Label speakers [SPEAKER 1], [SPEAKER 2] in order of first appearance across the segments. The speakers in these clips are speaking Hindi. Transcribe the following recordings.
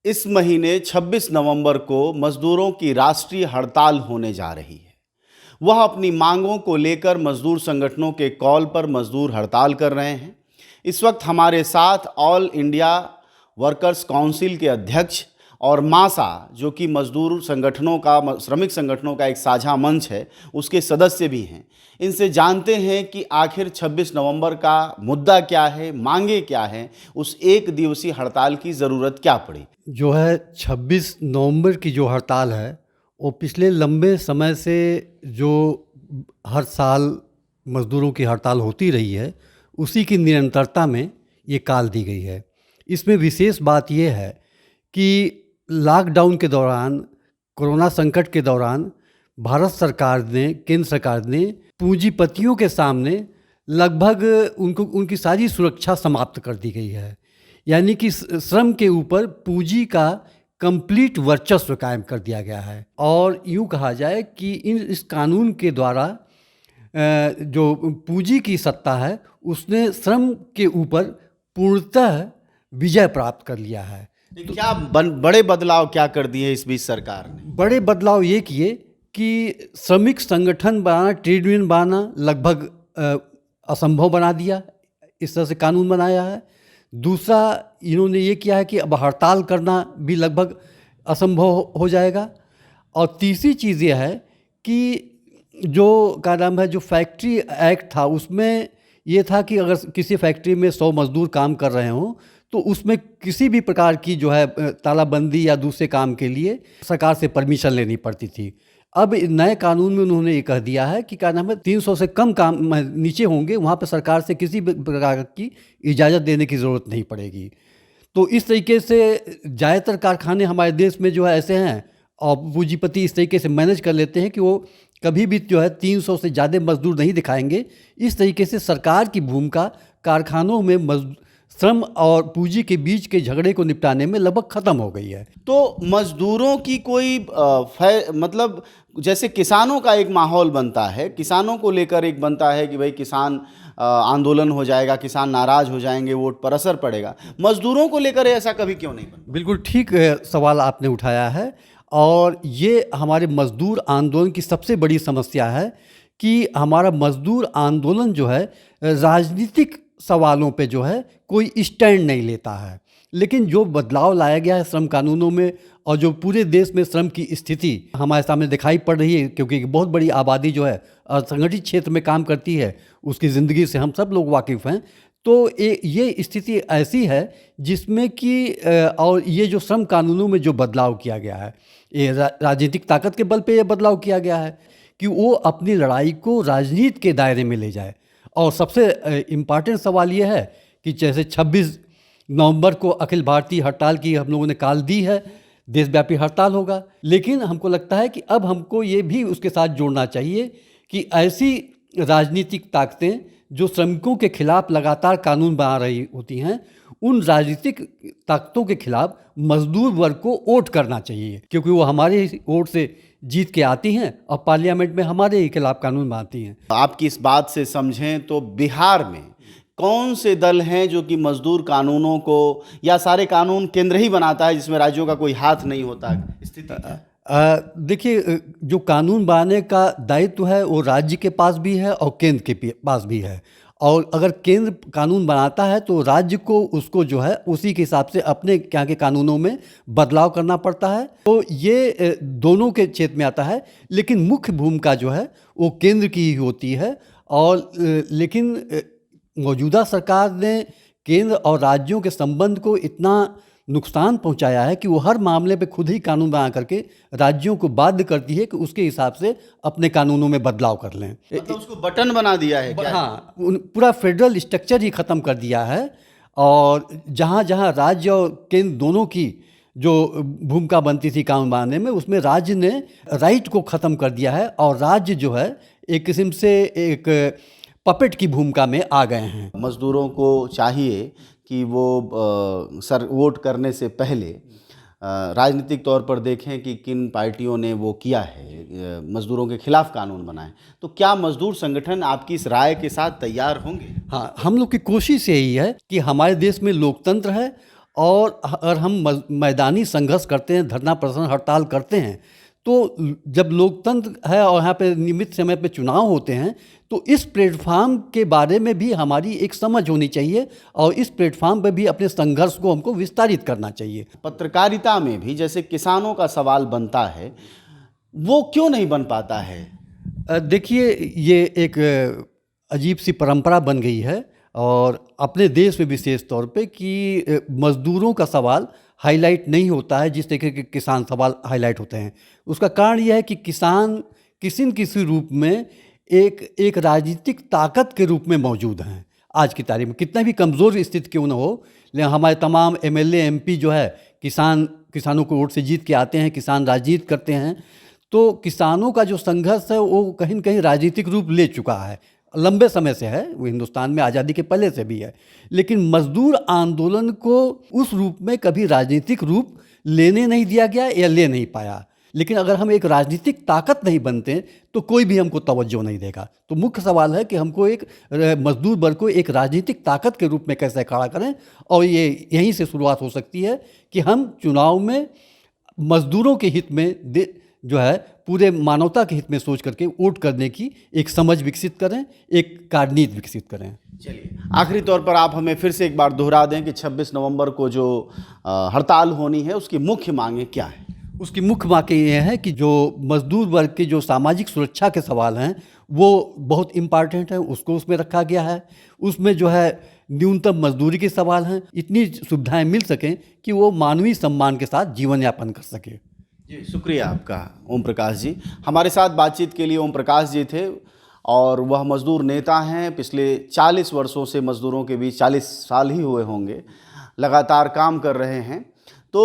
[SPEAKER 1] इस महीने 26 नवंबर को मजदूरों की राष्ट्रीय हड़ताल होने जा रही है। वह अपनी मांगों को लेकर मजदूर संगठनों के कॉल पर मजदूर हड़ताल कर रहे हैं। इस वक्त हमारे साथ ऑल इंडिया वर्कर्स काउंसिल के अध्यक्ष और मासा, जो कि मजदूर संगठनों का, श्रमिक संगठनों का एक साझा मंच है, उसके सदस्य भी हैं। इनसे जानते हैं कि आखिर 26 नवंबर का मुद्दा क्या है, मांगे क्या हैं, उस एक दिवसीय हड़ताल की ज़रूरत क्या पड़ी।
[SPEAKER 2] जो है 26 नवंबर की जो हड़ताल है वो पिछले लंबे समय से जो हर साल मज़दूरों की हड़ताल होती रही है उसी की निरंतरता में ये काल दी गई है। इसमें विशेष बात ये है कि लॉकडाउन के दौरान, कोरोना संकट के दौरान भारत सरकार ने, केंद्र सरकार ने पूंजीपतियों के सामने लगभग उनकी सारी सुरक्षा समाप्त कर दी गई है। यानी कि श्रम के ऊपर पूंजी का कंप्लीट वर्चस्व कायम कर दिया गया है। और यूँ कहा जाए कि इस कानून के द्वारा जो पूंजी की सत्ता है उसने श्रम के ऊपर पूर्णतः विजय प्राप्त कर लिया है।
[SPEAKER 1] तो क्या बड़े बदलाव क्या कर दिए इस बीच सरकार ने?
[SPEAKER 2] बड़े बदलाव ये किए कि श्रमिक संगठन बनाना, ट्रेड यूनियन बनाना लगभग असंभव बना दिया। इस तरह से कानून बनाया है। दूसरा, इन्होंने ये किया है कि अब हड़ताल करना भी लगभग असंभव हो जाएगा। और तीसरी चीज़ ये है कि जो क्या नाम है, जो फैक्ट्री एक्ट था उसमें ये था कि अगर किसी फैक्ट्री में 100 मजदूर काम कर रहे हों तो उसमें किसी भी प्रकार की जो है तालाबंदी या दूसरे काम के लिए सरकार से परमिशन लेनी पड़ती थी। अब नए कानून में उन्होंने ये कह दिया है कि क्या नाम है, 300 से कम काम नीचे होंगे वहाँ पर सरकार से किसी भी प्रकार की इजाज़त देने की ज़रूरत नहीं पड़ेगी। तो इस तरीके से ज़्यादातर कारखाने हमारे देश में जो है ऐसे हैं और पूंजीपति इस तरीके से मैनेज कर लेते हैं कि वो कभी भी जो है 300 से ज़्यादा मजदूर नहीं दिखाएंगे। इस तरीके से सरकार की भूमिका कारखानों में श्रम और पूंजी के बीच के झगड़े को निपटाने में लगभग ख़त्म हो गई है।
[SPEAKER 1] तो मजदूरों की कोई मतलब जैसे किसानों का एक माहौल बनता है, किसानों को लेकर एक बनता है कि भाई किसान आंदोलन हो जाएगा, किसान नाराज हो जाएंगे, वोट पर असर पड़ेगा। मजदूरों को लेकर ऐसा कभी क्यों नहीं बना?
[SPEAKER 2] बिल्कुल ठीक सवाल आपने उठाया है। और ये हमारे मजदूर आंदोलन की सबसे बड़ी समस्या है कि हमारा मजदूर आंदोलन जो है राजनीतिक सवालों पे जो है कोई स्टैंड नहीं लेता है। लेकिन जो बदलाव लाया गया है श्रम कानूनों में और जो पूरे देश में श्रम की स्थिति हमारे सामने दिखाई पड़ रही है, क्योंकि बहुत बड़ी आबादी जो है असंगठित क्षेत्र में काम करती है, उसकी ज़िंदगी से हम सब लोग वाकिफ़ हैं। तो ये स्थिति ऐसी है जिसमें कि और ये जो श्रम कानूनों में जो बदलाव किया गया है, ये राजनीतिक ताकत के बल पे ये बदलाव किया गया है कि वो अपनी लड़ाई को राजनीति के दायरे में ले जाए। और सबसे इम्पॉर्टेंट सवाल ये है कि जैसे 26 नवंबर को अखिल भारतीय हड़ताल की हम लोगों ने कॉल दी है, देशव्यापी हड़ताल होगा। लेकिन हमको लगता है कि अब हमको ये भी उसके साथ जोड़ना चाहिए कि ऐसी राजनीतिक ताकतें जो श्रमिकों के खिलाफ लगातार कानून बना रही होती हैं, उन राजनीतिक ताकतों के खिलाफ मजदूर वर्ग को वोट करना चाहिए, क्योंकि वो हमारे वोट से जीत के आती हैं और पार्लियामेंट में हमारे ही खिलाफ कानून बनाती हैं।
[SPEAKER 1] आपकी इस बात से समझें तो बिहार में कौन से दल हैं जो कि मजदूर कानूनों को, या सारे कानून केंद्र ही बनाता है जिसमें राज्यों का कोई हाथ नहीं होता, स्थिति?
[SPEAKER 2] देखिए, जो कानून बनाने का दायित्व है वो राज्य के पास भी है और केंद्र के पास भी है। और अगर केंद्र कानून बनाता है तो राज्य को उसको जो है उसी के हिसाब से अपने यहाँ के कानूनों में बदलाव करना पड़ता है। तो ये दोनों के क्षेत्र में आता है, लेकिन मुख्य भूमिका जो है वो केंद्र की ही होती है। और लेकिन मौजूदा सरकार ने केंद्र और राज्यों के संबंध को इतना नुकसान पहुंचाया है कि वो हर मामले पे खुद ही कानून बना करके राज्यों को बाध्य करती है कि उसके हिसाब से अपने कानूनों में बदलाव कर लें।
[SPEAKER 1] मतलब उसको बटन बना दिया है क्या?
[SPEAKER 2] हाँ, पूरा फेडरल स्ट्रक्चर ही ख़त्म कर दिया है। और जहाँ जहाँ राज्य और केंद्र दोनों की जो भूमिका बनती थी कानून बनाने में, उसमें राज्य ने राइट को ख़त्म कर दिया है और राज्य जो है एक किस्म से एक पपेट की भूमिका में आ गए हैं।
[SPEAKER 1] मजदूरों को चाहिए कि वो वोट करने से पहले राजनीतिक तौर पर देखें कि किन पार्टियों ने वो किया है, मजदूरों के खिलाफ कानून बनाए। तो क्या मजदूर संगठन आपकी इस राय के साथ तैयार होंगे?
[SPEAKER 2] हाँ, हम लोग की कोशिश यही है कि हमारे देश में लोकतंत्र है और अगर हम मैदानी संघर्ष करते हैं, धरना प्रदर्शन हड़ताल करते हैं, तो जब लोकतंत्र है और यहाँ पे नियमित समय पे चुनाव होते हैं, तो इस प्लेटफार्म के बारे में भी हमारी एक समझ होनी चाहिए और इस प्लेटफार्म पे भी अपने संघर्ष को हमको विस्तारित करना चाहिए।
[SPEAKER 1] पत्रकारिता में भी जैसे किसानों का सवाल बनता है, वो क्यों नहीं बन पाता है?
[SPEAKER 2] देखिए, ये एक अजीब सी परंपरा बन गई है और अपने देश में विशेष तौर पे कि मज़दूरों का सवाल हाईलाइट नहीं होता है जिस तरीके के किसान सवाल हाईलाइट होते हैं। उसका कारण यह है कि किसान किसी न किसी रूप में एक राजनीतिक ताकत के रूप में मौजूद हैं। आज की तारीख में कितना भी कमज़ोर स्थिति क्यों न हो, लेकिन हमारे तमाम एमएलए एमपी जो है किसानों को वोट से जीत के आते हैं, किसान राजनीति करते हैं। तो किसानों का जो संघर्ष है वो कहीं न कहीं राजनीतिक रूप ले चुका है, लंबे समय से है, वो हिंदुस्तान में आज़ादी के पहले से भी है। लेकिन मज़दूर आंदोलन को उस रूप में कभी राजनीतिक रूप लेने नहीं दिया गया या ले नहीं पाया। लेकिन अगर हम एक राजनीतिक ताकत नहीं बनते तो कोई भी हमको तवज्जो नहीं देगा। तो मुख्य सवाल है कि हमको एक मज़दूर वर्ग को एक राजनीतिक ताकत के रूप में कैसे खड़ा करें, और ये यहीं से शुरुआत हो सकती है कि हम चुनाव में मज़दूरों के हित में जो है पूरे मानवता के हित में सोच करके वोट करने की एक समझ विकसित करें, एक कार्यनीति विकसित करें।
[SPEAKER 1] चलिए, आखिरी तौर पर आप हमें फिर से एक बार दोहरा दें कि 26 नवंबर को जो हड़ताल होनी है उसकी मुख्य मांगें क्या हैं?
[SPEAKER 2] उसकी मुख्य बातें ये हैं कि जो मज़दूर वर्ग के जो सामाजिक सुरक्षा के सवाल हैं वो बहुत इम्पॉर्टेंट है, उसको उसमें रखा गया है। उसमें जो है न्यूनतम मजदूरी के सवाल हैं, इतनी सुविधाएं मिल सकें कि वो मानवीय सम्मान के साथ जीवन यापन कर सके।
[SPEAKER 1] जी, शुक्रिया आपका ओम प्रकाश जी। हमारे साथ बातचीत के लिए ओम प्रकाश जी थे और वह मज़दूर नेता हैं। पिछले 40 वर्षों से मज़दूरों के बीच, 40 साल ही हुए होंगे, लगातार काम कर रहे हैं। तो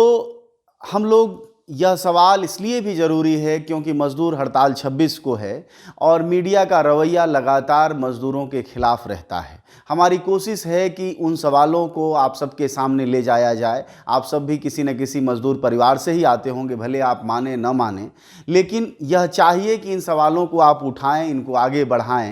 [SPEAKER 1] हम लोग यह सवाल इसलिए भी ज़रूरी है क्योंकि मज़दूर हड़ताल 26 को है और मीडिया का रवैया लगातार मज़दूरों के खिलाफ रहता है। हमारी कोशिश है कि उन सवालों को आप सबके सामने ले जाया जाए। आप सब भी किसी न किसी मज़दूर परिवार से ही आते होंगे, भले आप माने न माने, लेकिन यह चाहिए कि इन सवालों को आप उठाएं, इनको आगे बढ़ाएं